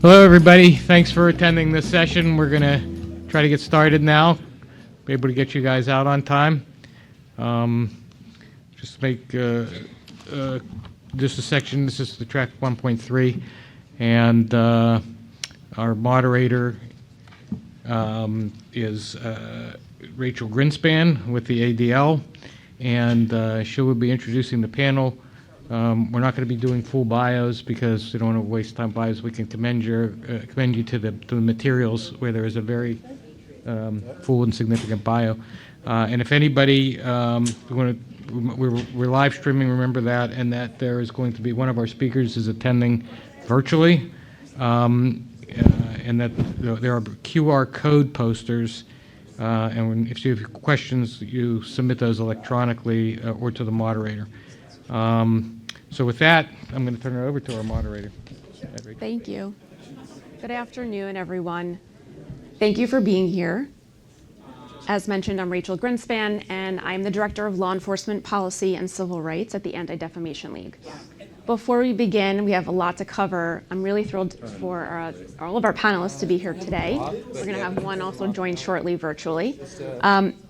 Hello, everybody. Thanks for attending this session. We're going to try to get started now. Be able to get you guys out on time. Just make just a section. This is the track 1.3, and our moderator is Rachel Grinspan with the ADL, and she will be introducing the panel. We're not going to be doing full bios because we don't want to waste time bios. We can commend you to the materials where there is a very full and significant bio. And if anybody we're live streaming, remember that, and that there is going to be one of our speakers is attending virtually, and that there are QR code posters. And if you have questions, you submit those electronically or to the moderator. So with that, I'm going to turn it over to our moderator. Thank you. Good afternoon, everyone. Thank you for being here. As mentioned, I'm Rachel Grinspan, and I'm the Director of Law Enforcement Policy and Civil Rights at the Anti-Defamation League. Before we begin, we have a lot to cover. I'm really thrilled for all of our panelists to be here today. We're going to have one also join shortly virtually.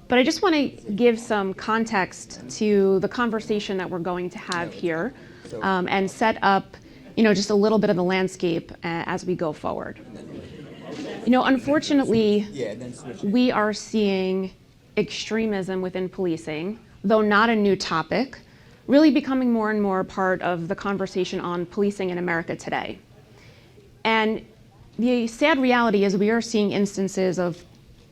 But I just want to give some context to the conversation that we're going to have here and set up, just a little bit of the landscape as we go forward. Unfortunately, we are seeing extremism within policing, though not a new topic, really becoming more and more part of the conversation on policing in America today. And the sad reality is we are seeing instances of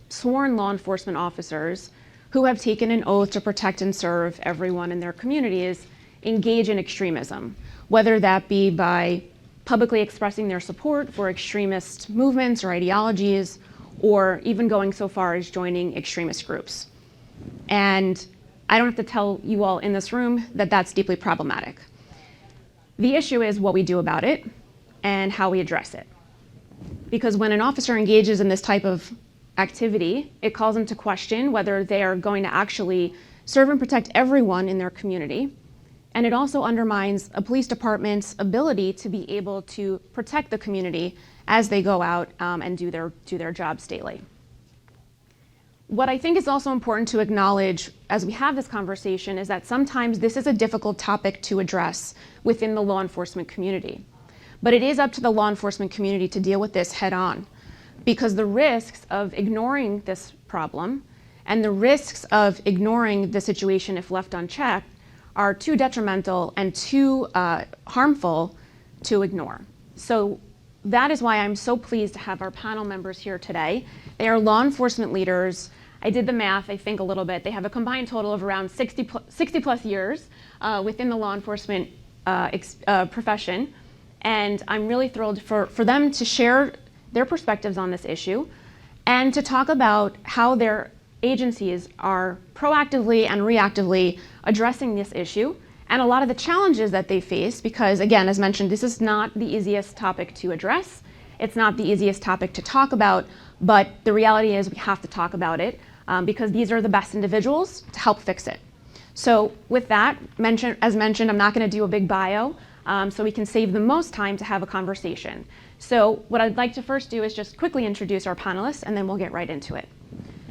sworn law enforcement officers who have taken an oath to protect and serve everyone in their communities engage in extremism, whether that be by publicly expressing their support for extremist movements or ideologies, or even going so far as joining extremist groups. And I don't have to tell you all in this room that that's deeply problematic. The issue is what we do about it and how we address it. Because when an officer engages in this type of activity, it calls into question whether they are going to actually serve and protect everyone in their community. And it also undermines a police department's ability to be able to protect the community as they go out and do their jobs daily. What I think is also important to acknowledge as we have this conversation is that sometimes this is a difficult topic to address within the law enforcement community. But it is up to the law enforcement community to deal with this head on, because the risks of ignoring this problem and the risks of ignoring the situation if left unchecked are too detrimental and too harmful to ignore. So that is why I'm so pleased to have our panel members here today. They are law enforcement leaders. I did the math, I think, a little bit. They have a combined total of around 60 plus years within the law enforcement profession. And I'm really thrilled for them to share their perspectives on this issue and to talk about how their agencies are proactively and reactively addressing this issue and a lot of the challenges that they face, because again, as mentioned, this is not the easiest topic to address. It's not the easiest topic to talk about, but the reality is we have to talk about it because these are the best individuals to help fix it. So with that, as mentioned, I'm not going to do a big bio so we can save the most time to have a conversation. So what I'd like to first do is just quickly introduce our panelists, and then we'll get right into it.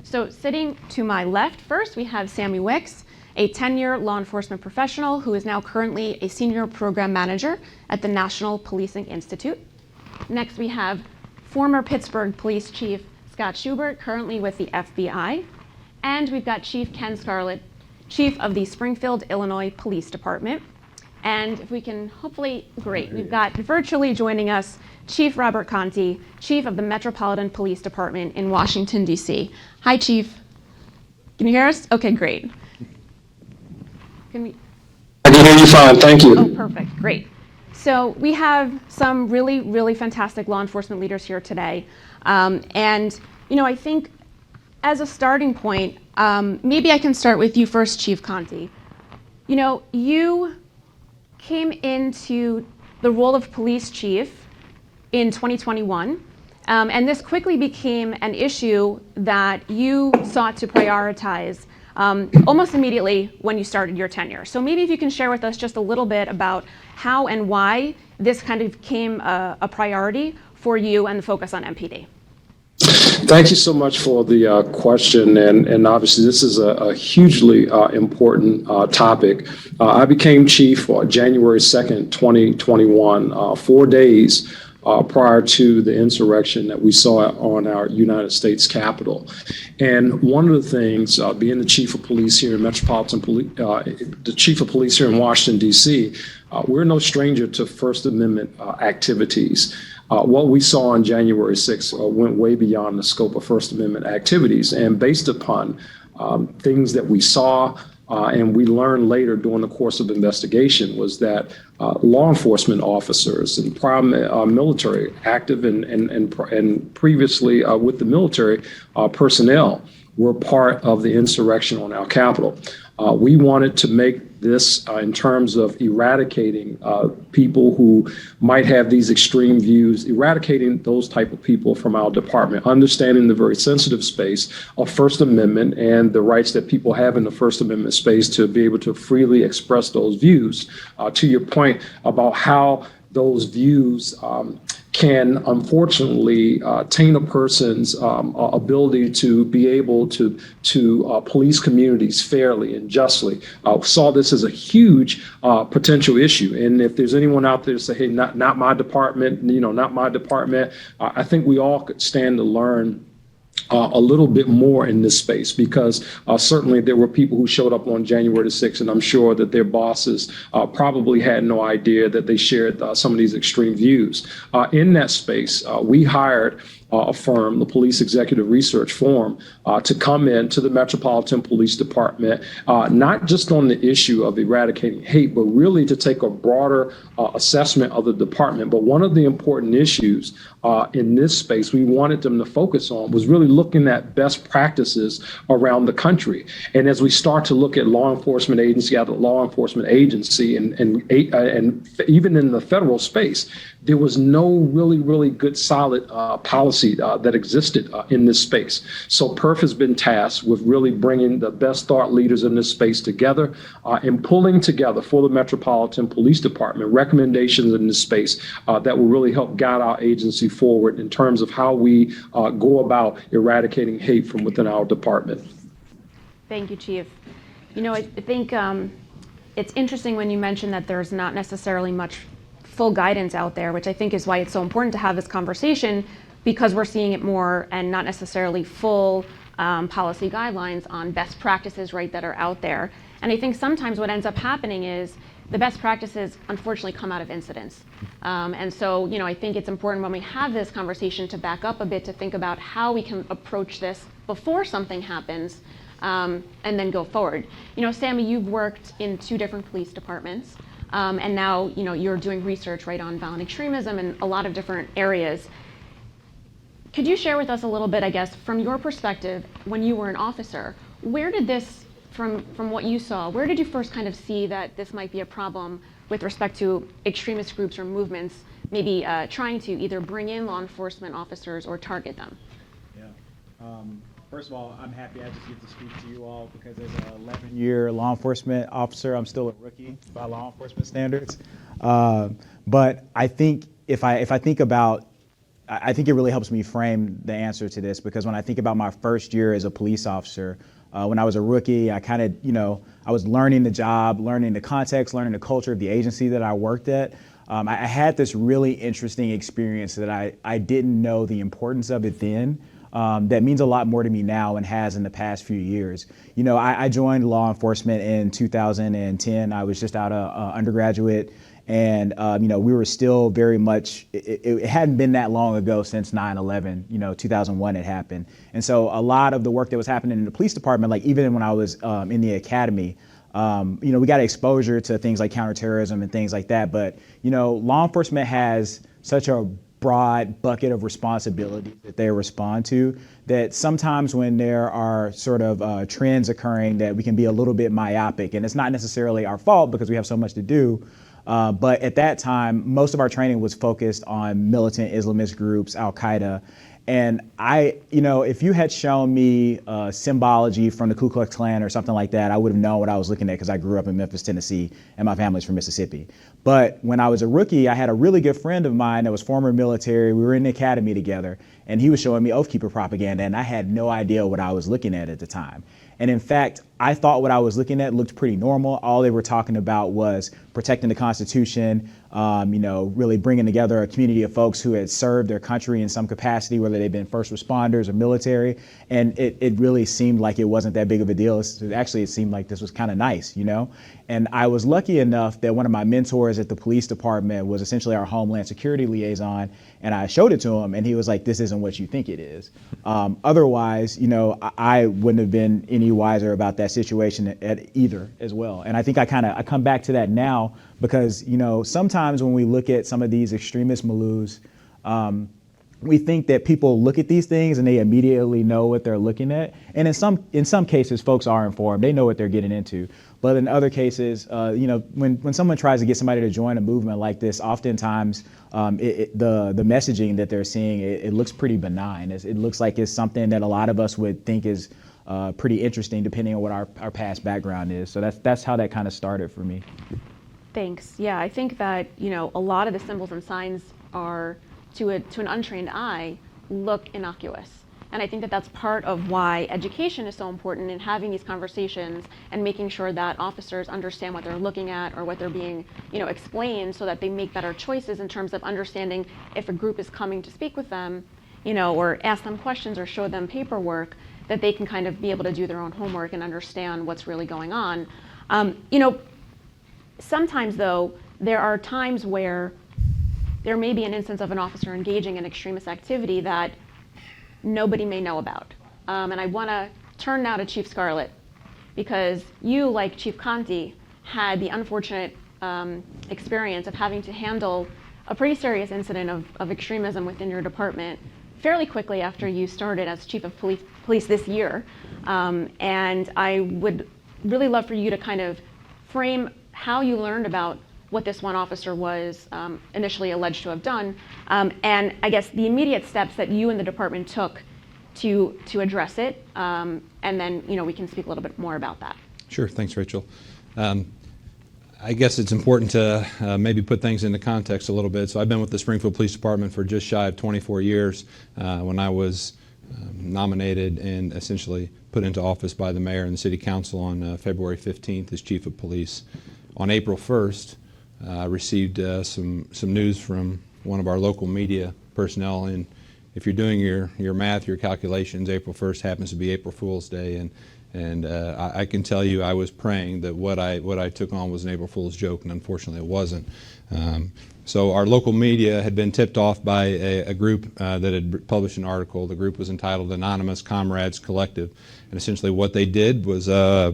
So sitting to my left first, we have Sammy Wicks, a 10-year law enforcement professional who is now currently a senior program manager at the National Policing Institute. Next, we have former Pittsburgh Police Chief Scott Schubert, currently with the FBI. And we've got Chief Ken Scarlett, Chief of the Springfield, Illinois Police Department. And if we can hopefully, great, we've got virtually joining us Chief Robert Conti, Chief of the Metropolitan Police Department in Washington, D.C. Hi, Chief. Can you hear us? Okay, great. I can hear you fine, thank you. Oh, perfect, great. So we have some really, really fantastic law enforcement leaders here today. And, I think as a starting point, maybe I can start with you first, Chief Conti. You came into the role of police chief in 2021, and this quickly became an issue that you sought to prioritize almost immediately when you started your tenure. So maybe if you can share with us just a little bit about how and why this kind of became a priority for you and the focus on MPD? Thank you so much for the question, and obviously this is a hugely important topic. I became chief January 2nd, 2021, 4 days prior to the insurrection that we saw on our United States Capitol. And one of the things, being the chief of police here in the chief of police here in Washington, D.C., we're no stranger to First Amendment activities. What we saw on January 6th went way beyond the scope of First Amendment activities. And based upon things that we saw and we learned later during the course of the investigation was that law enforcement officers and prior military, active and previously with the military personnel were part of the insurrection on our Capitol. We wanted to make this in terms of eradicating people who might have these extreme views, eradicating those type of people from our department, understanding the very sensitive space of First Amendment and the rights that people have in the First Amendment space to be able to freely express those views. To your point about how those views can unfortunately taint a person's ability to be able to police communities fairly and justly. Saw this as a huge potential issue. And if there's anyone out there to say, hey, not my department, not my department, I think we all could stand to learn a little bit more in this space, because certainly there were people who showed up on January the 6th, and I'm sure that their bosses probably had no idea that they shared some of these extreme views. In that space, we hired a firm, the Police Executive Research Forum, to come into the Metropolitan Police Department, not just on the issue of eradicating hate, but really to take a broader assessment of the department. But one of the important issues in this space we wanted them to focus on was really looking at best practices around the country. And as we start to look at law enforcement agency after law enforcement agency, and even in the federal space, there was no really good solid policy that existed in this space. So PERF has been tasked with really bringing the best thought leaders in this space together and pulling together for the Metropolitan Police Department recommendations in this space that will really help guide our agency forward in terms of how we go about eradicating hate from within our department. Thank you, Chief. I think it's interesting when you mentioned that there's not necessarily much full guidance out there, which I think is why it's so important to have this conversation, because we're seeing it more and not necessarily full policy guidelines on best practices, right, that are out there. And I think sometimes what ends up happening is the best practices unfortunately come out of incidents. And so, I think it's important when we have this conversation to back up a bit, to think about how we can approach this before something happens, and then go forward. Sammy, you've worked in 2 different police departments. And now, you're doing research, right, on violent extremism in a lot of different areas. Could you share with us a little bit, I guess, from your perspective, when you were an officer, where did this, from what you saw, where did you first kind of see that this might be a problem with respect to extremist groups or movements, maybe trying to either bring in law enforcement officers or target them? Yeah. First of all, I'm happy I just get to speak to you all, because as an 11-year law enforcement officer, I'm still a rookie by law enforcement standards. But I think if I think about, I think it really helps me frame the answer to this, because when I think about my first year as a police officer, when I was a rookie, I kind of, I was learning the job, learning the context, learning the culture of the agency that I worked at. I had this really interesting experience that I didn't know the importance of it then. That means a lot more to me now and has in the past few years. I joined law enforcement in 2010. I was just out of undergraduate, and we were still very much, it hadn't been that long ago since 9/11, 2001 had happened. And so a lot of the work that was happening in the police department, like even when I was in the academy, we got exposure to things like counterterrorism and things like that. But, law enforcement has such a broad bucket of responsibility that they respond to, that sometimes when there are sort of trends occurring, that we can be a little bit myopic. And it's not necessarily our fault, because we have so much to do. But at that time, most of our training was focused on militant Islamist groups, Al-Qaeda. And if you had shown me symbology from the Ku Klux Klan or something like that, I would have known what I was looking at because I grew up in Memphis, Tennessee, and my family's from Mississippi. But when I was a rookie, I had a really good friend of mine that was former military. We were in the academy together, and he was showing me Oath Keeper propaganda, and I had no idea what I was looking at the time. And in fact, I thought what I was looking at looked pretty normal. All they were talking about was protecting the Constitution, really bringing together a community of folks who had served their country in some capacity, whether they've been first responders or military. And it really seemed like it wasn't that big of a deal. It seemed like this was kind of nice, And I was lucky enough that one of my mentors at the police department was essentially our Homeland Security liaison. And I showed it to him, and he was like, "This isn't what you think it is." Otherwise, I wouldn't have been any wiser about that situation at either as well. And I think I come back to that now because, sometimes when we look at some of these extremist malus, we think that people look at these things and they immediately know what they're looking at. And in some cases, folks are informed. They know what they're getting into. But in other cases, when someone tries to get somebody to join a movement like this, oftentimes the messaging that they're seeing, it looks pretty benign. It looks like it's something that a lot of us would think is pretty interesting depending on what our past background is. So that's how that kind of started for me. Thanks. Yeah, I think that, a lot of the symbols and signs are, to an untrained eye, look innocuous. And I think that that's part of why education is so important in having these conversations and making sure that officers understand what they're looking at or what they're being, explained so that they make better choices in terms of understanding if a group is coming to speak with them, or ask them questions or show them paperwork, that they can kind of be able to do their own homework and understand what's really going on. Sometimes, though, there are times where there may be an instance of an officer engaging in extremist activity that nobody may know about. And I want to turn now to Chief Scarlett, because you, like Chief Conti, had the unfortunate experience of having to handle a pretty serious incident of extremism within your department fairly quickly after you started as Chief of Police this year. And I would really love for you to kind of frame how you learned about what this one officer was initially alleged to have done, and I guess the immediate steps that you and the department took to address it, and then we can speak a little bit more about that. Sure, thanks, Rachel. I guess it's important to maybe put things into context a little bit. So I've been with the Springfield Police Department for just shy of 24 years. When I was nominated and essentially put into office by the mayor and the city council on February 15th as Chief of Police. On April 1st, I received some news from one of our local media personnel, and if you're doing your math, your calculations, April 1st happens to be April Fool's Day, and I can tell you I was praying that what I took on was an April Fool's joke, and unfortunately it wasn't. So our local media had been tipped off by a group that had published an article. The group was entitled Anonymous Comrades Collective, and essentially what they did was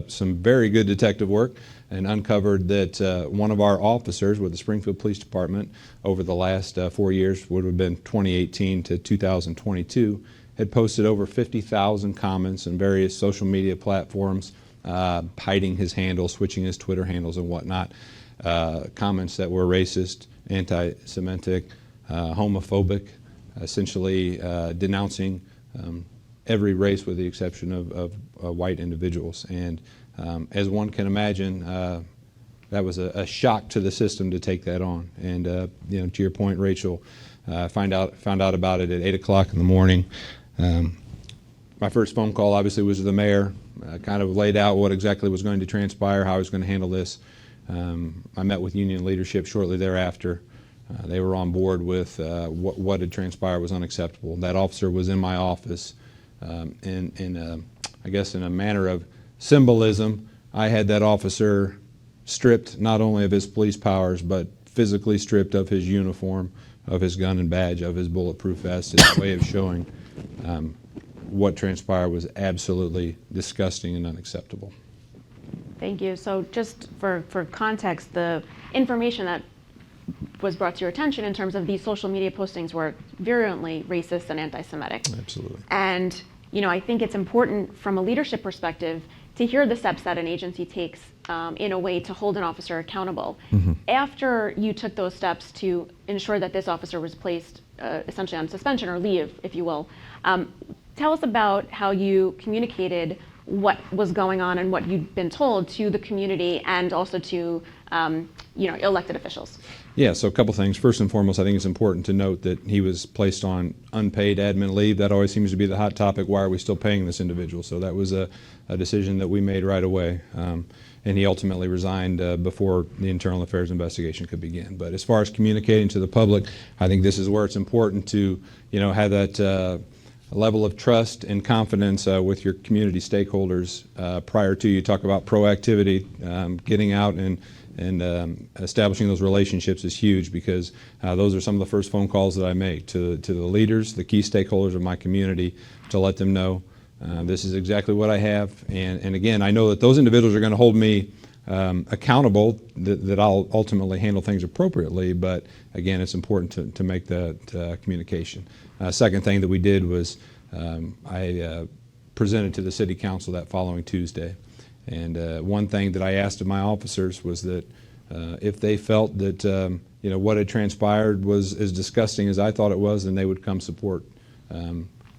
some very good detective work, and uncovered that one of our officers with the Springfield Police Department over the last 4 years, would have been 2018 to 2022, had posted over 50,000 comments on various social media platforms, hiding his handle, switching his Twitter handles and whatnot, comments that were racist, anti-Semitic, homophobic, essentially denouncing every race with the exception of white individuals. And as one can imagine, that was a shock to the system to take that on. And to your point, Rachel, found out about it at 8 o'clock in the morning. My first phone call obviously was to the mayor, kind of laid out what exactly was going to transpire, how I was going to handle this. I met with union leadership shortly thereafter. They were on board with what had transpired was unacceptable. That officer was in my office I guess in a manner of symbolism. I had that officer stripped not only of his police powers, but physically stripped of his uniform, of his gun and badge, of his bulletproof vest, as a way of showing what transpired was absolutely disgusting and unacceptable. Thank you. So just for context, the information that was brought to your attention in terms of these social media postings were virulently racist and anti-Semitic. Absolutely. And I think it's important from a leadership perspective to hear the steps that an agency takes in a way to hold an officer accountable. Mm-hmm. After you took those steps to ensure that this officer was placed essentially on suspension or leave, if you will. Tell us about how you communicated what was going on and what you'd been told to the community and also to elected officials. Yeah, so a couple things. First and foremost, I think it's important to note that he was placed on unpaid admin leave. That always seems to be the hot topic. Why are we still paying this individual? So that was a decision that we made right away. And he ultimately resigned before the internal affairs investigation could begin. But as far as communicating to the public, I think this is where it's important to, have that level of trust and confidence with your community stakeholders prior to. You talk about proactivity, getting out and establishing those relationships is huge, because those are some of the first phone calls that I make to the leaders, the key stakeholders of my community, to let them know this is exactly what I have. And again, I know that those individuals are going to hold me accountable, that I'll ultimately handle things appropriately. But again, it's important to make that communication. Second thing that we did was I presented to the City Council that following Tuesday. And one thing that I asked of my officers was that if they felt that what had transpired was as disgusting as I thought it was, then they would come support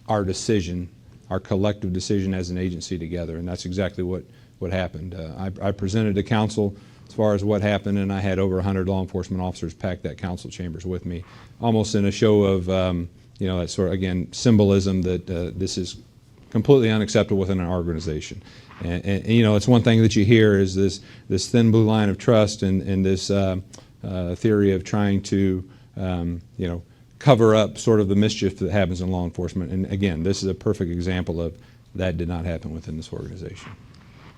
our decision, our collective decision as an agency together. And that's exactly what happened. I presented to council as far as what happened, and I had over 100 law enforcement officers pack that council chambers with me, almost in a show of that sort of, again, symbolism that this is completely unacceptable within our organization. And it's one thing that you hear is this thin blue line of trust and this theory of trying to cover up sort of the mischief that happens in law enforcement. And again, this is a perfect example of that did not happen within this organization.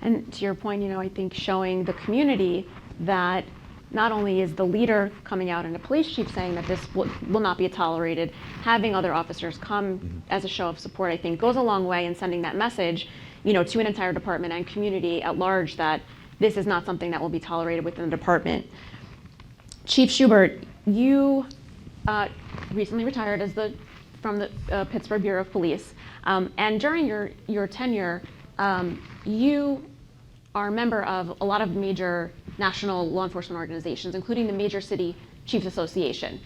And to your point, I think showing the community that not only is the leader coming out and a police chief saying that this will not be tolerated, having other officers come as a show of support, I think, goes a long way in sending that message, to an entire department and community at large that this is not something that will be tolerated within the department. Chief Schubert, you recently retired from the Pittsburgh Bureau of Police, and during your tenure, you are a member of a lot of major national law enforcement organizations, including the Major City Chiefs Association.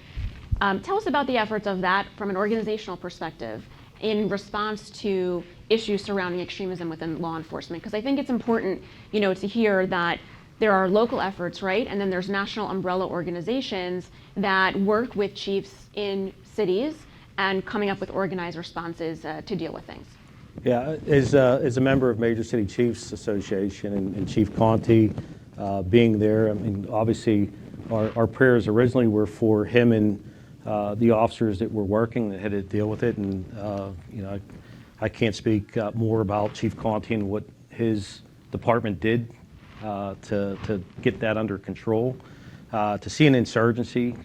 Tell us about the efforts of that from an organizational perspective in response to issues surrounding extremism within law enforcement, because I think it's important, to hear that there are local efforts, right, and then there's national umbrella organizations that work with chiefs in cities and coming up with organized responses to deal with things. Yeah, as a member of Major City Chiefs Association and Chief Conti being there, I mean, obviously our prayers originally were for him and the officers that were working that had to deal with it. And, I can't speak more about Chief Conti and what his department did to get that under control. To see an insurgency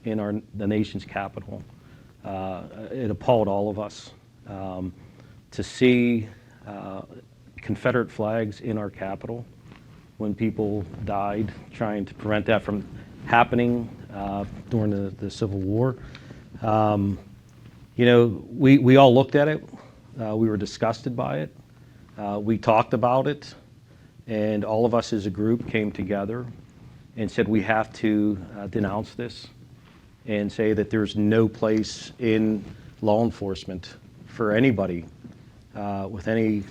in the nation's capital, it appalled all of us. To see Confederate flags in our Capitol when people died trying to prevent that from happening during the Civil War. We all looked at it. We were disgusted by it. We talked about it. And all of us as a group came together and said we have to denounce this and say that there's no place in law enforcement for anybody with any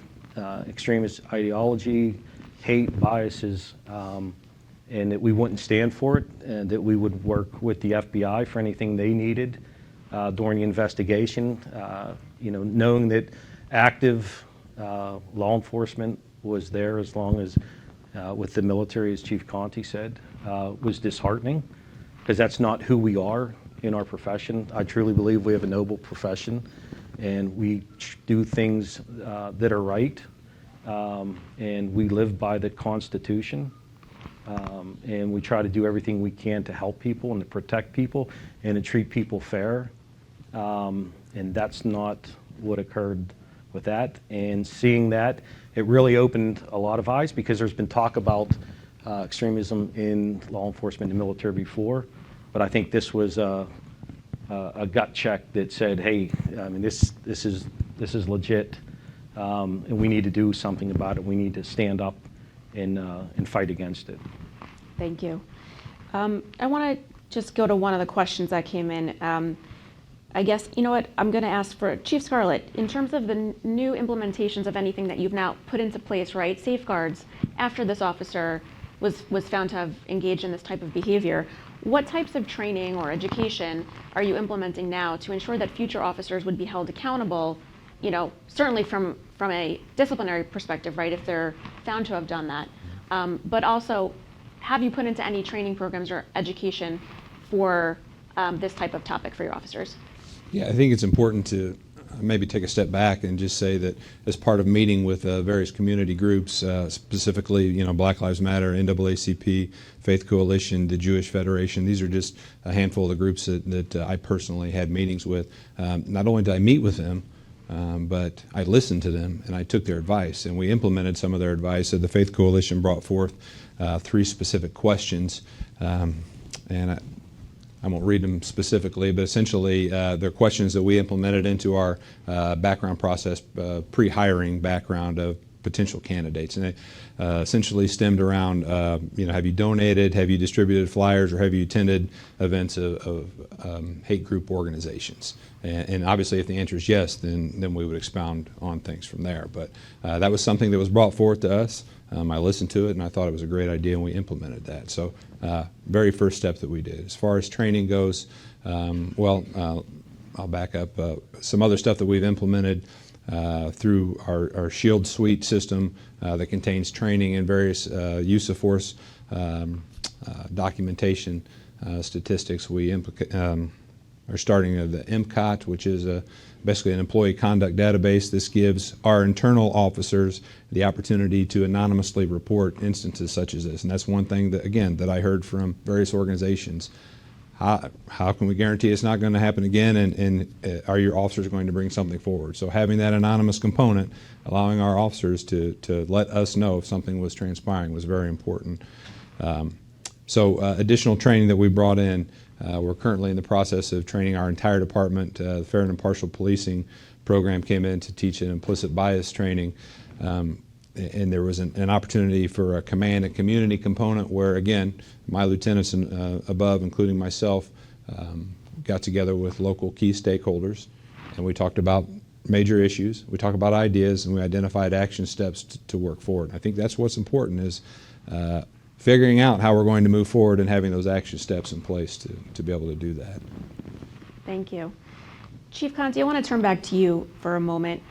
extremist ideology, hate, biases, and that we wouldn't stand for it, and that we would work with the FBI for anything they needed during the investigation. Knowing that active law enforcement was there as long as with the military, as Chief Conti said, was disheartening, because that's not who we are in our profession. I truly believe we have a noble profession, and we do things that are right, and we live by the Constitution, and we try to do everything we can to help people and to protect people and to treat people fair, and that's not what occurred with that. And seeing that, it really opened a lot of eyes, because there's been talk about extremism in law enforcement and military before, but I think this was a gut check that said, hey, I mean, this is legit, and we need to do something about it. We need to stand up and fight against it. Thank you. I want to just go to one of the questions that came in. I guess, you know what, I'm going to ask for Chief Scarlett, in terms of the new implementations of anything that you've now put into place, right, safeguards, after this officer was found to have engaged in this type of behavior, what types of training or education are you implementing now to ensure that future officers would be held accountable, you know, certainly from a disciplinary perspective, right, if they're found to have done that, but also, have you put into any training programs or education for this type of topic for your officers? Yeah, I think it's important to maybe take a step back and just say that as part of meeting with various community groups, specifically, you know, Black Lives Matter, NAACP, Faith Coalition, the Jewish Federation, these are just a handful of the groups that I personally had meetings with. Not only did I meet with them, but I listened to them and I took their advice and we implemented some of their advice. So the Faith Coalition brought forth 3 specific questions, and I won't read them specifically, but essentially they're questions that we implemented into our background process, pre-hiring background of potential candidates. And they essentially stemmed around, you know, have you donated, have you distributed flyers, or have you attended events of hate group organizations? And obviously if the answer is yes, then we would expound on things from there. But that was something that was brought forth to us. I listened to it and I thought it was a great idea and we implemented that. So very first step that we did. As far as training goes, I'll back up. Some other stuff that we've implemented through our SHIELD suite system that contains training in various use of force documentation statistics. We are starting the MCOT, which is basically an employee conduct database. This gives our internal officers the opportunity to anonymously report instances such as this. And that's one thing that, again, that I heard from various organizations. How can we guarantee it's not going to happen again, and are your officers going to bring something forward? So having that anonymous component, allowing our officers to let us know if something was transpiring was very important. Additional training that we brought in, we're currently in the process of training our entire department. The Fair and Impartial Policing program came in to teach an implicit bias training. And there was an opportunity for a command and community component where, again, my lieutenants and above, including myself, got together with local key stakeholders, and we talked about major issues, we talked about ideas, and we identified action steps to work forward. I think that's what's important, is figuring out how we're going to move forward and having those action steps in place to be able to do that. Thank you. Chief Conti, I want to turn back to you for a moment.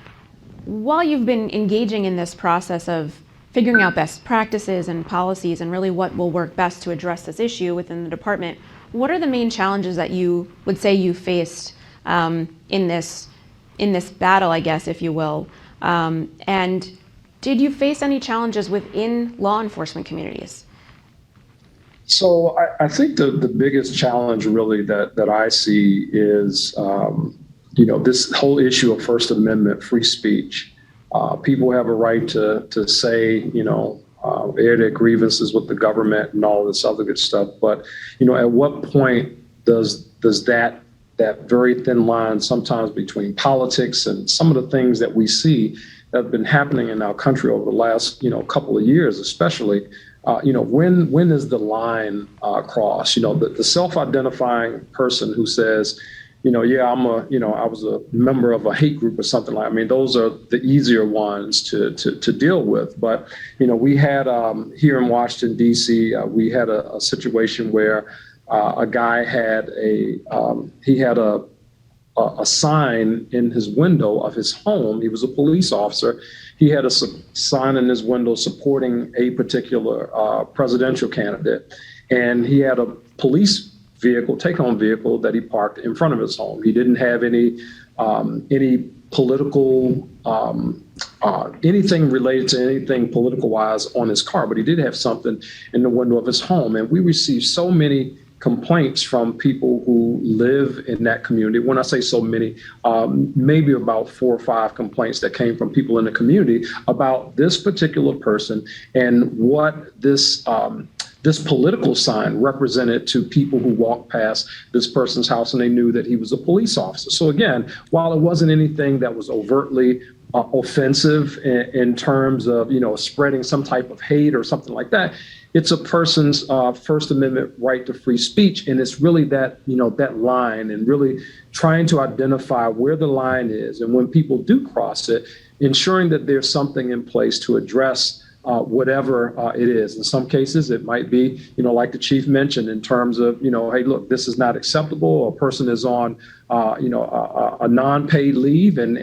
While you've been engaging in this process of figuring out best practices and policies and really what will work best to address this issue within the department, what are the main challenges that you would say you faced in this battle, I guess, if you will? And did you face any challenges within law enforcement communities? So I think the biggest challenge really that I see is, this whole issue of First Amendment free speech. People have a right to say, air their grievances with the government and all this other good stuff. But, at what point does that very thin line sometimes between politics and some of the things that we see that have been happening in our country over the last, couple of years, especially, when is the line crossed? The self-identifying person who says, I was a member of a hate group or something like that. I mean, those are the easier ones to deal with. But, we had here in Washington, D.C., we had a situation where a guy had a sign in his window of his home. He was a police officer. He had a sign in his window supporting a particular presidential candidate. And he had a police vehicle, take-home vehicle, that he parked in front of his home. He didn't have any political, anything related to anything political-wise on his car, but he did have something in the window of his home. And we received so many complaints from people who live in that community. When I say so many, maybe about 4 or 5 complaints that came from people in the community about this particular person and what this political sign represented to people who walked past this person's house, and they knew that he was a police officer. So again, while it wasn't anything that was overtly offensive in terms of, spreading some type of hate or something like that, it's a person's First Amendment right to free speech. And it's really that, that line, and really trying to identify where the line is. And when people do cross it, ensuring that there's something in place to address whatever it is. In some cases, it might be, like the chief mentioned, in terms of, hey, look, this is not acceptable. A person is on, a non-paid leave and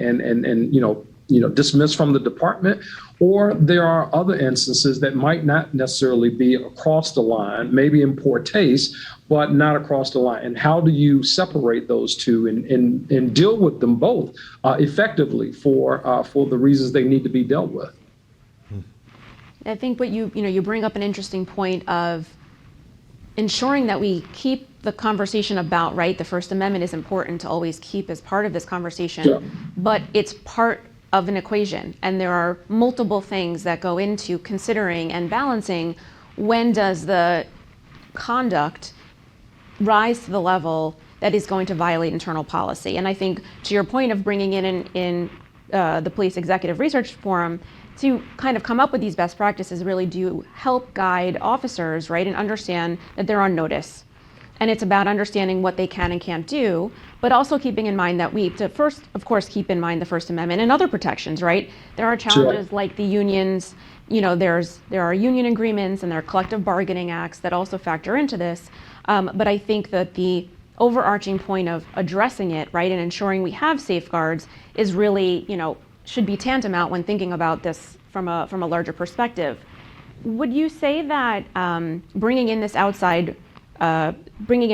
dismissed from the department. Or there are other instances that might not necessarily be across the line, maybe in poor taste, but not across the line. And how do you separate those two and deal with them both effectively for the reasons they need to be dealt with? I think what you bring up an interesting point of ensuring that we keep the conversation about, right, the First Amendment is important to always keep as part of this conversation, Sure. But it's part of an equation, and there are multiple things that go into considering and balancing when does the conduct rise to the level that is going to violate internal policy. And I think to your point of bringing in the Police Executive Research Forum to kind of come up with these best practices really do help guide officers, right, and understand that they're on notice. And it's about understanding what they can and can't do, but also keeping in mind that we have to first, of course, keep in mind the First Amendment and other protections, right? There are challenges like the unions, there are union agreements and there are collective bargaining acts that also factor into this. But I think that the overarching point of addressing it, right, and ensuring we have safeguards is really, should be tantamount when thinking about this from a larger perspective. Would you say that bringing in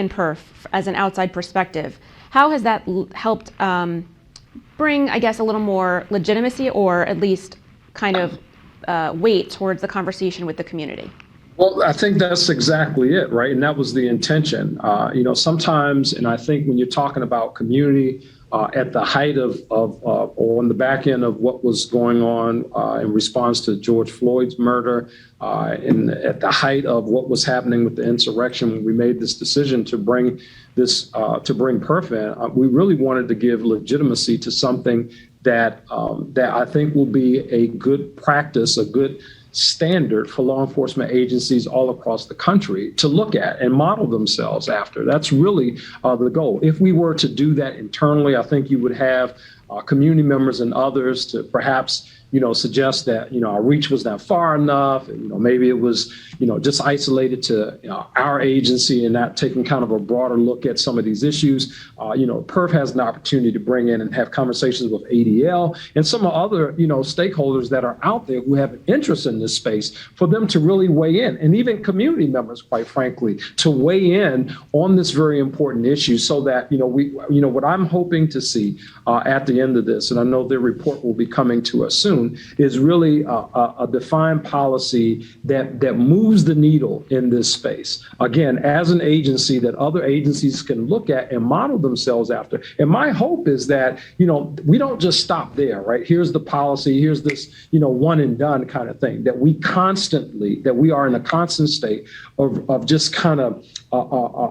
perf as an outside perspective, how has that helped bring, I guess, a little more legitimacy or at least kind of weight towards the conversation with the community? Well, I think that's exactly it, right? And that was the intention. Sometimes, and I think when you're talking about community at the height of or on the back end of what was going on in response to George Floyd's murder, and at the height of what was happening with the insurrection, when we made this decision to bring perf in, we really wanted to give legitimacy to something that I think will be a good practice, a good standard for law enforcement agencies all across the country to look at and model themselves after. That's really the goal. If we were to do that internally, I think you would have community members and others to perhaps suggest that our reach was not far enough, and maybe it was just isolated to our agency and not taking kind of a broader look at some of these issues. PERF has an opportunity to bring in and have conversations with ADL and some other stakeholders that are out there who have an interest in this space, for them to really weigh in, and even community members, quite frankly, to weigh in on this very important issue, so that what I'm hoping to see at the end of this, and I know their report will be coming to us soon, is really a defined policy that moves the needle in this space. Again, as an agency that other agencies can look at and model themselves after. And my hope is that, we don't just stop there, right? Here's the policy, here's this, one and done kind of thing, that we are in a constant state of just kind of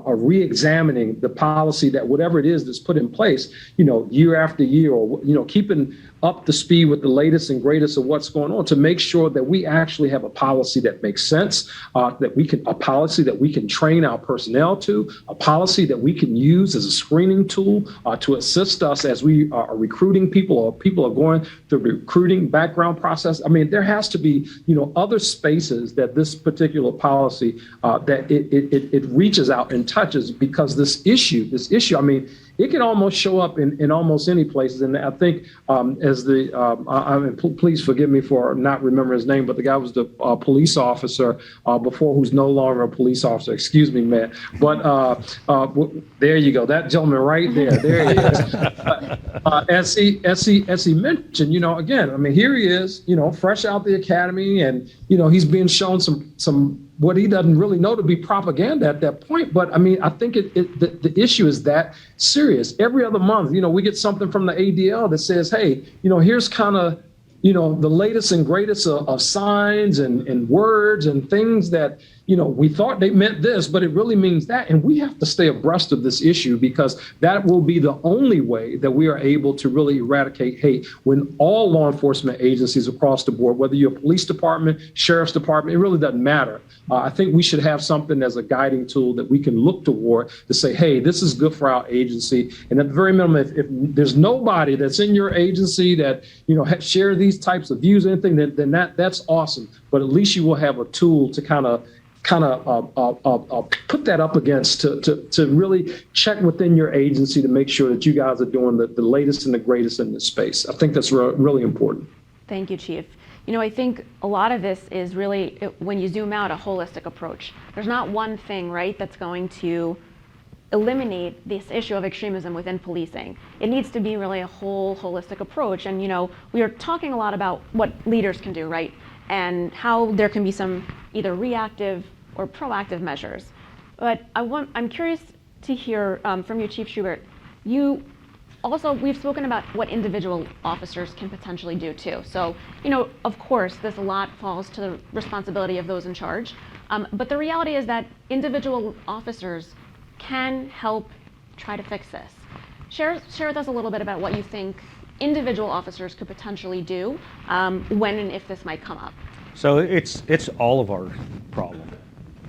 re-examining the policy, that whatever it is that's put in place, year after year, or, keeping up to speed with the latest and greatest of what's going on, to make sure that we actually have a policy that makes sense, a policy that we can train our personnel to, a policy that we can use as a screening tool to assist us as we are recruiting people, or people are going through the recruiting background process. I mean, there has to be, other spaces that this particular policy, that it reaches out and touches, because this issue, I mean, it can almost show up in almost any places. And I think please forgive me for not remembering his name, but the guy was the police officer before, who's no longer a police officer. Excuse me, man. But there you go. That gentleman right there. There he is. As he mentioned, again, I mean, here he is, fresh out the academy, and, he's being shown some what he doesn't really know to be propaganda at that point. But I mean, I think the issue is that serious. Every other month, we get something from the ADL that says, hey, here's kind of, the latest and greatest of signs and words and things that, we thought they meant this, but it really means that. And we have to stay abreast of this issue, because that will be the only way that we are able to really eradicate hate when all law enforcement agencies across the board, whether you're a police department, sheriff's department, it really doesn't matter. I think we should have something as a guiding tool that we can look toward to say, hey, this is good for our agency. And at the very minimum, if there's nobody that's in your agency that, share these types of views or anything, then that's awesome. But at least you will have a tool to kind of put that up against to really check within your agency to make sure that you guys are doing the latest and the greatest in this space. I think that's really important. Thank you, Chief. I think a lot of this is really, when you zoom out, a holistic approach. There's not one thing, right, that's going to eliminate this issue of extremism within policing. It needs to be really a whole holistic approach. And, we are talking a lot about what leaders can do, right? And how there can be some either reactive or proactive measures. But I'm curious to hear from you, Chief Schubert. We've spoken about what individual officers can potentially do too. So, of course, a lot falls to the responsibility of those in charge. But the reality is that individual officers can help try to fix this. Share with us a little bit about what you think individual officers could potentially do when and if this might come up. So it's all of our problem,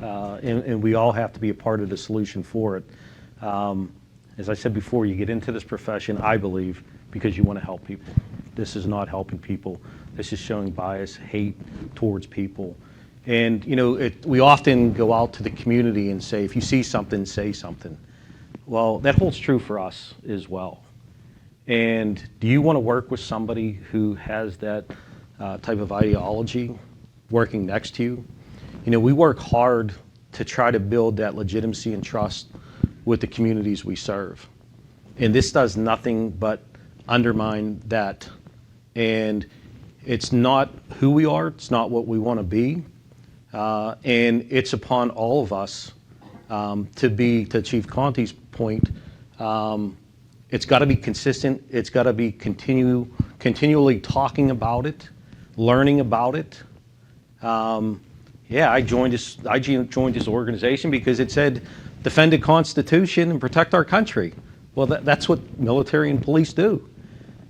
and we all have to be a part of the solution for it. As I said before, you get into this profession, I believe, because you want to help people. This is not helping people. This is showing bias, hate towards people. And, we often go out to the community and say, if you see something, say something. Well, that holds true for us as well. And do you want to work with somebody who has that type of ideology working next to you? We work hard to try to build that legitimacy and trust with the communities we serve. And this does nothing but undermine that. And it's not who we are, it's not what we want to be. And it's upon all of us to Chief Conte's point, it's got to be consistent, it's got to be continually talking about it, learning about it. I joined this organization because it said, defend the Constitution and protect our country. Well, that's what military and police do.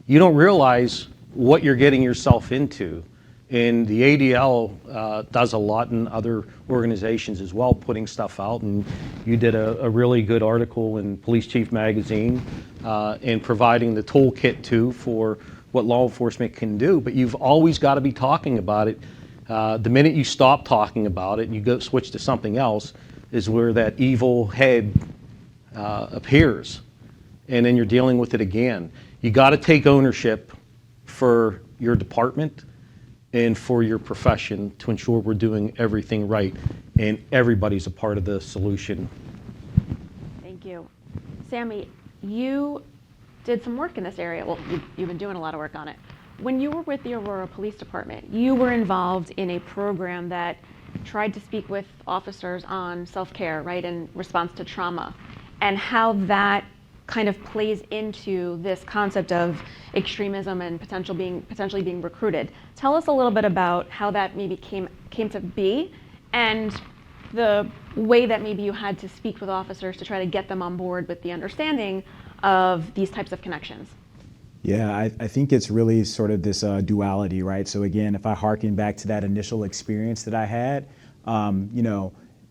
You don't realize what you're getting yourself into. And the ADL does a lot in other organizations as well, putting stuff out. And you did a really good article in Police Chief Magazine and providing the toolkit too for what law enforcement can do. But you've always got to be talking about it. The minute you stop talking about it and you go switch to something else is where that evil head appears. And then you're dealing with it again. You got to take ownership for your department and for your profession to ensure we're doing everything right and everybody's a part of the solution. Thank you. Sammy, you did some work in this area. Well, you've been doing a lot of work on it. When you were with the Aurora Police Department, you were involved in a program that tried to speak with officers on self-care, right, in response to trauma, and how that kind of plays into this concept of extremism and potentially being recruited. Tell us a little bit about how that maybe came to be, and the way that maybe you had to speak with officers to try to get them on board with the understanding of these types of connections. Yeah, I think it's really sort of this duality, right? So again, if I harken back to that initial experience that I had,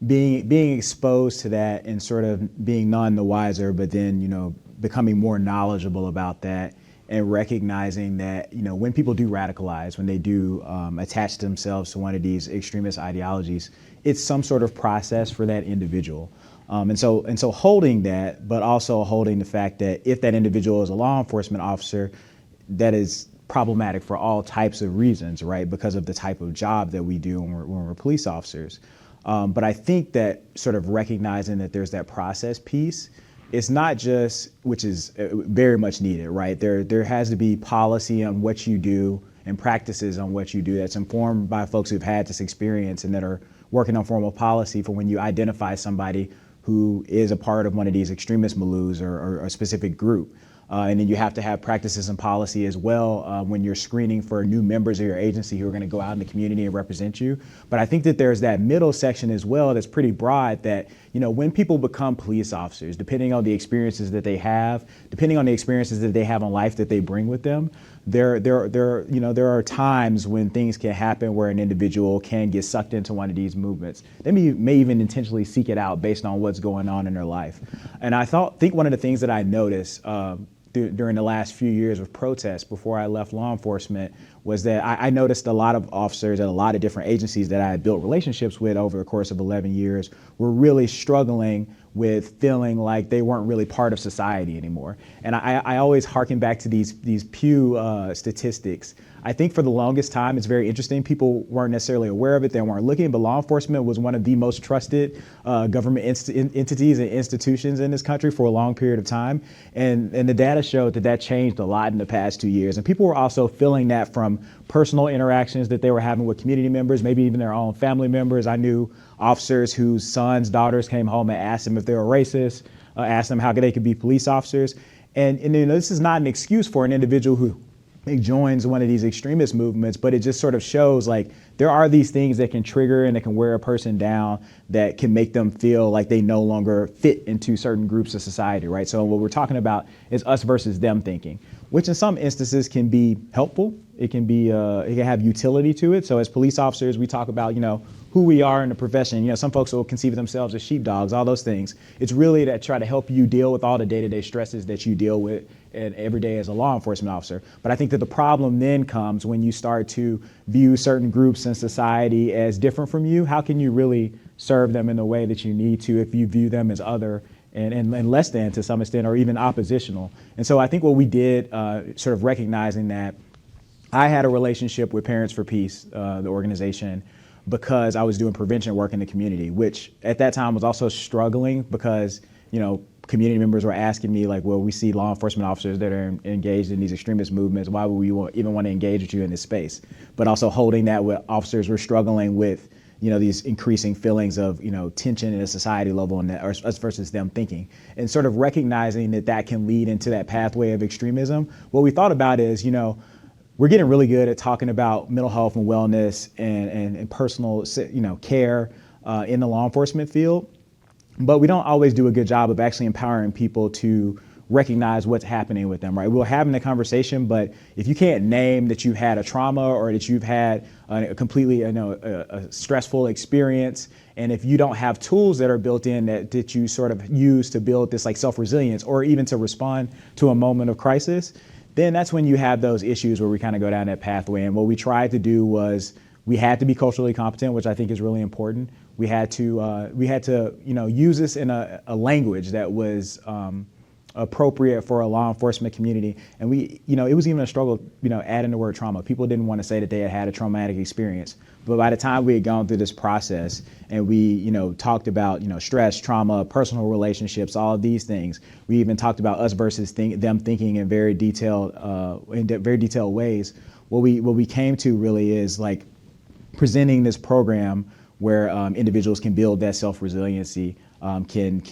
being exposed to that and sort of being none the wiser, but then, becoming more knowledgeable about that and recognizing that, when people do radicalize, when they do attach themselves to one of these extremist ideologies, it's some sort of process for that individual. And so holding that, but also holding the fact that if that individual is a law enforcement officer, that is problematic for all types of reasons, right? Because of the type of job that we do when we're police officers. But I think that sort of recognizing that there's that process piece, it's not just, which is very much needed, right? There has to be policy on what you do and practices on what you do that's informed by folks who've had this experience and that are working on formal policy for when you identify somebody who is a part of one of these extremist milieus or a specific group. And then you have to have practices and policy as well when you're screening for new members of your agency who are going to go out in the community and represent you. But I think that there's that middle section as well that's pretty broad that, when people become police officers, depending on the experiences that they have, depending on the experiences that they have in life that they bring with them, there are times when things can happen where an individual can get sucked into one of these movements. They may even intentionally seek it out based on what's going on in their life. And I think one of the things that I noticed during the last few years of protests before I left law enforcement was that I noticed a lot of officers at a lot of different agencies that I had built relationships with over the course of 11 years were really struggling with feeling like they weren't really part of society anymore. And I always harken back to these Pew statistics. I think for the longest time, it's very interesting. People weren't necessarily aware of it. They weren't looking, but law enforcement was one of the most trusted government entities and institutions in this country for a long period of time. And the data showed that changed a lot in the past 2 years. And people were also feeling that from personal interactions that they were having with community members, maybe even their own family members. I knew officers whose sons, daughters came home and asked them if they were racist, asked them how they could be police officers. And this is not an excuse for an individual who joins one of these extremist movements, but it just sort of shows like there are these things that can trigger and that can wear a person down that can make them feel like they no longer fit into certain groups of society, right? So what we're talking about is us versus them thinking, which in some instances can be helpful. It can have utility to it. So as police officers, we talk about, who we are in the profession. Some folks will conceive of themselves as sheepdogs, all those things. It's really to try to help you deal with all the day-to-day stresses that you deal with every day as a law enforcement officer. But I think that the problem then comes when you start to view certain groups in society as different from you. How can you really serve them in the way that you need to if you view them as other and less than to some extent, or even oppositional? And so I think what we did, sort of recognizing that I had a relationship with Parents for Peace, the organization, because I was doing prevention work in the community, which at that time was also struggling because, community members were asking me like, well, we see law enforcement officers that are engaged in these extremist movements. Why would we even want to engage with you in this space? But also holding that with officers were struggling with, these increasing feelings of, tension at a society level and us versus them thinking, and sort of recognizing that can lead into that pathway of extremism. What we thought about is, we're getting really good at talking about mental health and wellness and personal, care in the law enforcement field, but we don't always do a good job of actually empowering people to recognize what's happening with them, right? We're having a conversation, but if you can't name that you've had a trauma or that you've had a completely, a stressful experience, and if you don't have tools that are built in that you sort of use to build this like self-resilience or even to respond to a moment of crisis, then that's when you have those issues where we kind of go down that pathway. And what we tried to do was we had to be culturally competent, which I think is really important. We had to use this in a language that was appropriate for a law enforcement community. And it was even a struggle, adding the word trauma. People didn't want to say that they had had a traumatic experience. But by the time we had gone through this process and we, talked about, stress, trauma, personal relationships, all of these things, we even talked about us versus them thinking in very detailed ways. What we came to really is like presenting this program where individuals can build that self-resiliency, can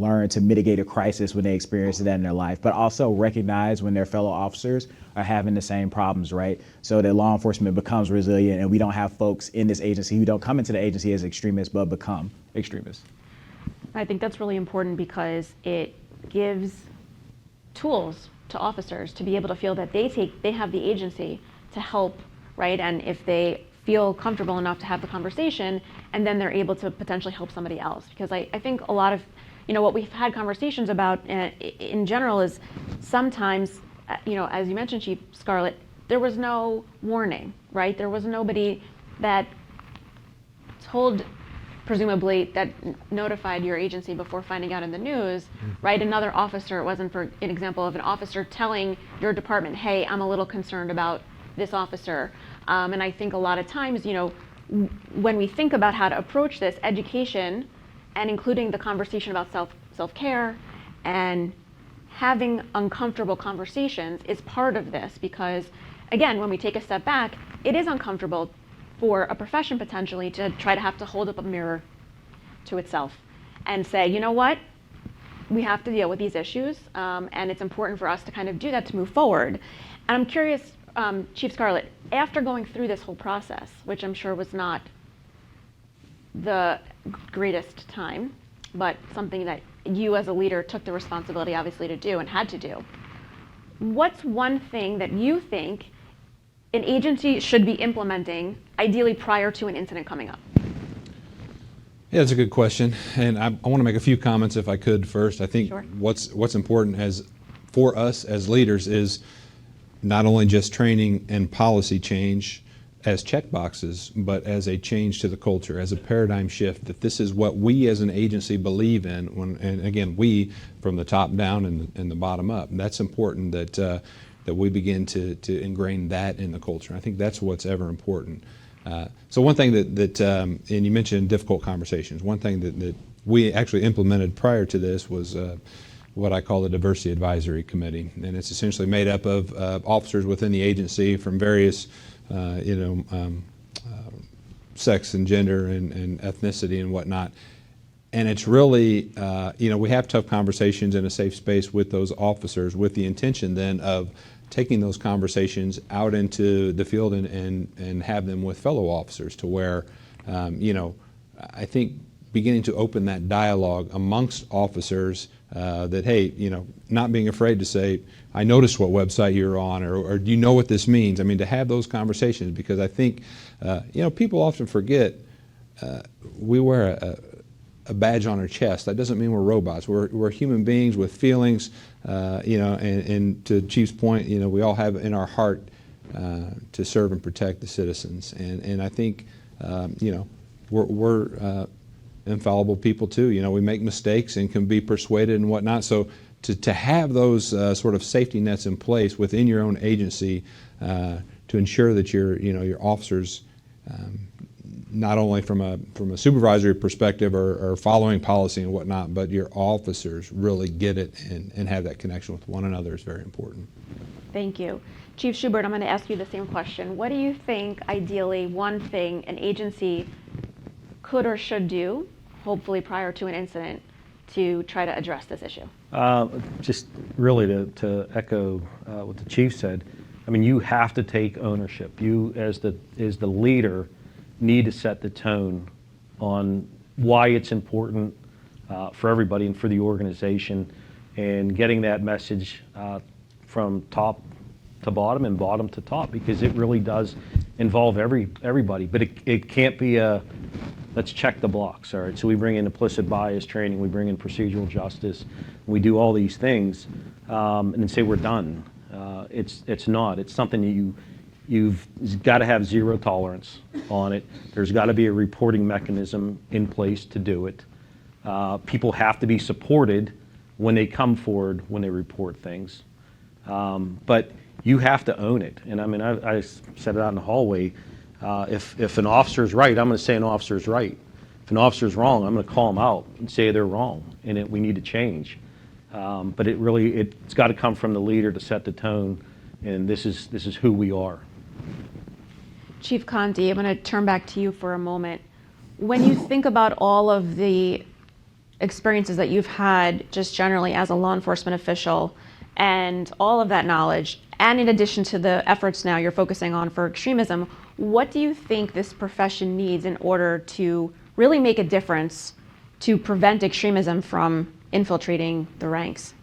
learn to mitigate a crisis when they experience that in their life, but also recognize when their fellow officers are having the same problems, right? So that law enforcement becomes resilient and we don't have folks in this agency who don't come into the agency as extremists, but become extremists. I think that's really important because it gives tools to officers to be able to feel that they have the agency to help, right? And if they feel comfortable enough to have the conversation, and then they're able to potentially help somebody else. Because I think a lot of, what we've had conversations about in general is sometimes, as you mentioned, Chief Scarlett, there was no warning, right? There was nobody that presumably that notified your agency before finding out in the news, right? Another officer, it wasn't for an example of an officer telling your department, hey, I'm a little concerned about this officer. And I think a lot of times, when we think about how to approach this, education and including the conversation about self-care and having uncomfortable conversations is part of this, because again, when we take a step back, it is uncomfortable for a profession potentially to try to have to hold up a mirror to itself and say, you know what, we have to deal with these issues, and it's important for us to kind of do that to move forward. And I'm curious, Chief Scarlett, after going through this whole process, which I'm sure was not the greatest time, but something that you as a leader took the responsibility obviously to do and had to do, what's one thing that you think an agency should be implementing, ideally prior to an incident coming up? Yeah, that's a good question, and I want to make a few comments if I could first. I think Sure. what's important for us as leaders is not only just training and policy change as check boxes, but as a change to the culture, as a paradigm shift, that this is what we as an agency believe in, and again, we from the top down and the bottom up. And that's important that we begin to ingrain that in the culture. I think that's what's ever important. So one thing that and you mentioned difficult conversations, one thing that we actually implemented prior to this was what I call the Diversity Advisory Committee. And it's essentially made up of officers within the agency from various sex and gender and ethnicity and whatnot. And it's really, we have tough conversations in a safe space with those officers with the intention then of taking those conversations out into the field and have them with fellow officers to where, I think beginning to open that dialogue amongst officers that, hey, not being afraid to say, I noticed what website you're on, or do you know what this means? I mean, to have those conversations, because I think, people often forget we wear a badge on our chest. That doesn't mean we're robots. We're human beings with feelings, and to Chief's point, we all have in our heart to serve and protect the citizens. And I think, we're infallible people too. We make mistakes and can be persuaded and whatnot. So to have those sort of safety nets in place within your own agency to ensure that your officers, not only from a supervisory perspective or following policy and whatnot, but your officers really get it and have that connection with one another is very important. Thank you. Chief Schubert, I'm going to ask you the same question. What do you think, ideally, one thing an agency could or should do, hopefully prior to an incident, to try to address this issue? Just really to echo what the chief said, I mean, you have to take ownership. You, as the leader, need to set the tone on why it's important for everybody and for the organization, and getting that message from top to bottom and bottom to top, because it really does involve everybody. But it can't be let's check the blocks, all right? So we bring in implicit bias training, we bring in procedural justice, we do all these things, and then say we're done. It's not. It's something that you've got to have zero tolerance on it. There's got to be a reporting mechanism in place to do it. People have to be supported when they come forward, when they report things. But you have to own it. And I mean, I said it out in the hallway. If an officer's right, I'm going to say an officer's right. If an officer's wrong, I'm going to call them out and say they're wrong, and we need to change. But it's got to come from the leader to set the tone, and this is who we are. Chief Conti, I'm going to turn back to you for a moment. When you think about all of the experiences that you've had just generally as a law enforcement official and all of that knowledge, and in addition to the efforts now you're focusing on for extremism, what do you think this profession needs in order to really make a difference to prevent extremism from infiltrating the ranks?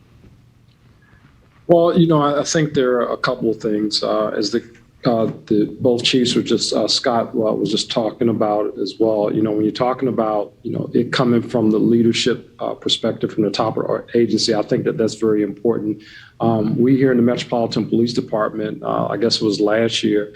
Well, I think there are a couple of things. As both chiefs were just, Scott was just talking about it as well. When you're talking about, it coming from the leadership perspective from the top of our agency, I think that's very important. We here in the Metropolitan Police Department, I guess it was last year,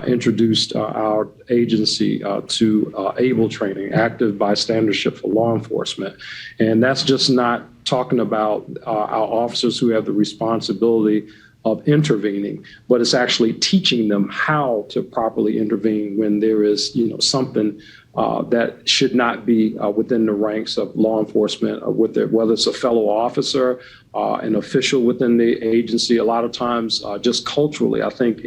introduced our agency to ABLE training, active bystandership for law enforcement. And that's just not talking about our officers who have the responsibility of intervening, but it's actually teaching them how to properly intervene when there is, something that should not be within the ranks of law enforcement, whether it's a fellow officer, an official within the agency. A lot of times, just culturally, I think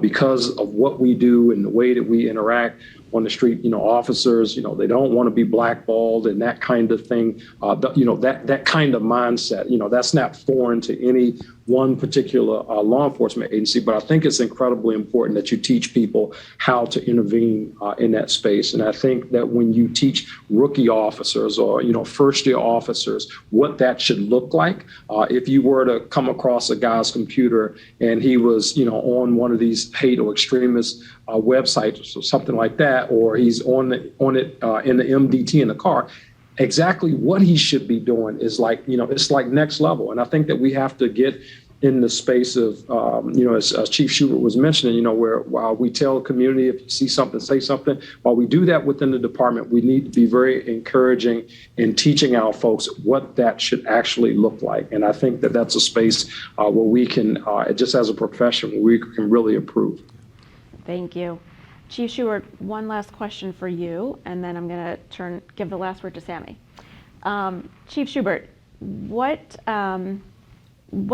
because of what we do and the way that we interact, on the street, officers, they don't want to be blackballed and that kind of thing. That kind of mindset, that's not foreign to any one particular law enforcement agency, but I think it's incredibly important that you teach people how to intervene in that space. And I think that when you teach rookie officers or, first year officers what that should look like, if you were to come across a guy's computer and he was, on one of these hate or extremist websites or something like that, or he's on it in the MDT in the car, exactly what he should be doing is like, it's like next level. And I think that we have to get in the space of, as Chief Schubert was mentioning, where while we tell the community, if you see something, say something, while we do that within the department, we need to be very encouraging in teaching our folks what that should actually look like. And I think that that's a space where we can, just as a profession, we can really improve. Thank you. Chief Schubert, one last question for you, and then I'm going to give the last word to Sammy. Chief Schubert, what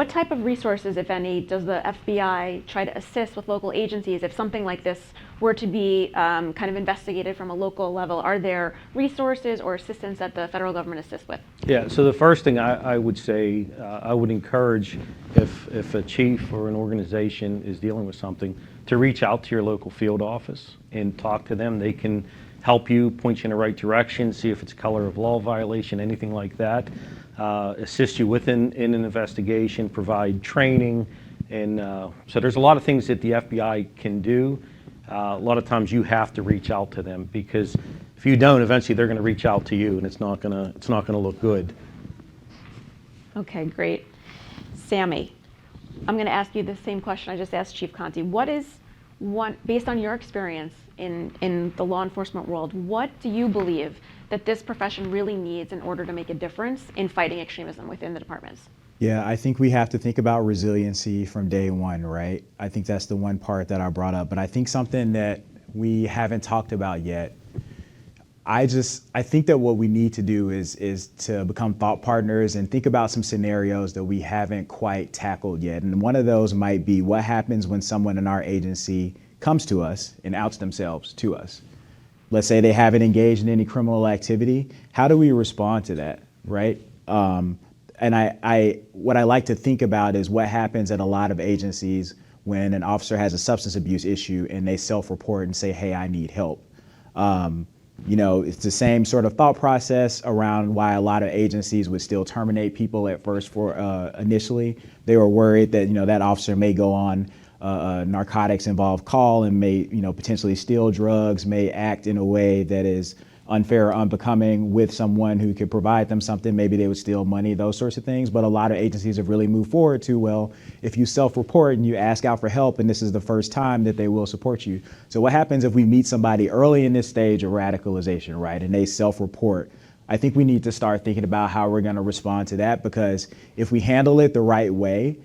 type of resources, if any, does the FBI try to assist with local agencies if something like this were to be kind of investigated from a local level? Are there resources or assistance that the federal government assists with? Yeah, so the first thing I would say, I would encourage if a chief or an organization is dealing with something, to reach out to your local field office and talk to them. They can help you, point you in the right direction, see if it's a color of law violation, anything like that. Assist you in an investigation, provide training, and so there's a lot of things that the FBI can do. A lot of times you have to reach out to them, because if you don't, eventually they're going to reach out to you, and it's not going to look good. Okay, great. Sammy, I'm going to ask you the same question I just asked Chief Conti. Based on your experience in the law enforcement world, what do you believe that this profession really needs in order to make a difference in fighting extremism within the departments? Yeah, I think we have to think about resiliency from day one, right? I think that's the one part that I brought up, but I think something that we haven't talked about yet, I think that what we need to do is to become thought partners and think about some scenarios that we haven't quite tackled yet. And one of those might be, what happens when someone in our agency comes to us and outs themselves to us? Let's say they haven't engaged in any criminal activity. How do we respond to that, right? And what I like to think about is what happens at a lot of agencies when an officer has a substance abuse issue and they self-report and say, hey, I need help. It's the same sort of thought process around why a lot of agencies would still terminate people at first initially. They were worried that, that officer may go on narcotics involved call and may, potentially steal drugs, may act in a way that is unfair or unbecoming with someone who could provide them something. Maybe they would steal money, those sorts of things. But a lot of agencies have really moved forward to, well, if you self-report and you ask out for help, and this is the first time that they will support you. So what happens if we meet somebody early in this stage of radicalization, right, and they self-report? I think we need to start thinking about how we're going to respond to that, because if we handle it the right way,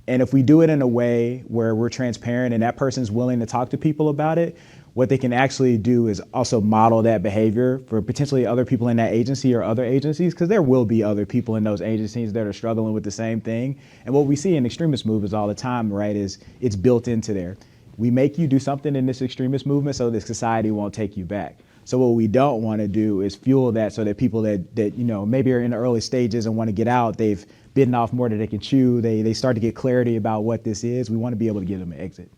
and if we do it in a way where we're transparent and that person's willing to talk to people about it, what they can actually do is also model that behavior for potentially other people in that agency or other agencies, because there will be other people in those agencies that are struggling with the same thing. And what we see in extremist movements all the time, right, is it's built into there. We make you do something in this extremist movement so that society won't take you back. So what we don't want to do is fuel that so that people that maybe are in the early stages and want to get out, they've bitten off more than they can chew, they start to get clarity about what this is. We want to be able to give them an exit.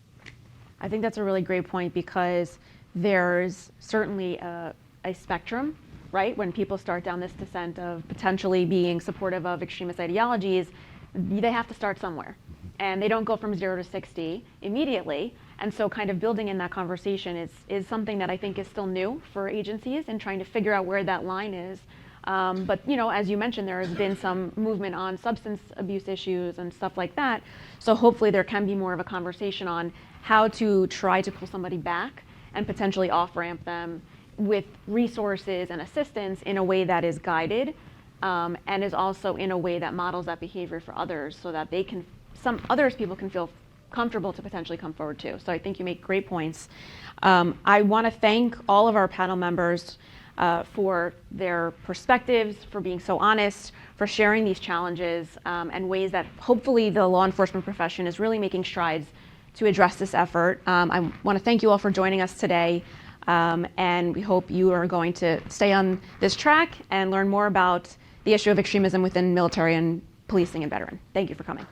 I think that's a really great point, because there's certainly a spectrum, right? When people start down this descent of potentially being supportive of extremist ideologies, they have to start somewhere. And they don't go from 0 to 60 immediately. And so kind of building in that conversation is something that I think is still new for agencies, and trying to figure out where that line is. But as you mentioned, there has been some movement on substance abuse issues and stuff like that. So hopefully there can be more of a conversation on how to try to pull somebody back and potentially off-ramp them with resources and assistance in a way that is guided, and is also in a way that models that behavior for others, so that people can feel comfortable to potentially come forward too. So I think you make great points. I want to thank all of our panel members for their perspectives, for being so honest, for sharing these challenges, and ways that hopefully the law enforcement profession is really making strides to address this effort. I want to thank you all for joining us today. And we hope you are going to stay on this track and learn more about the issue of extremism within military and policing and veteran. Thank you for coming.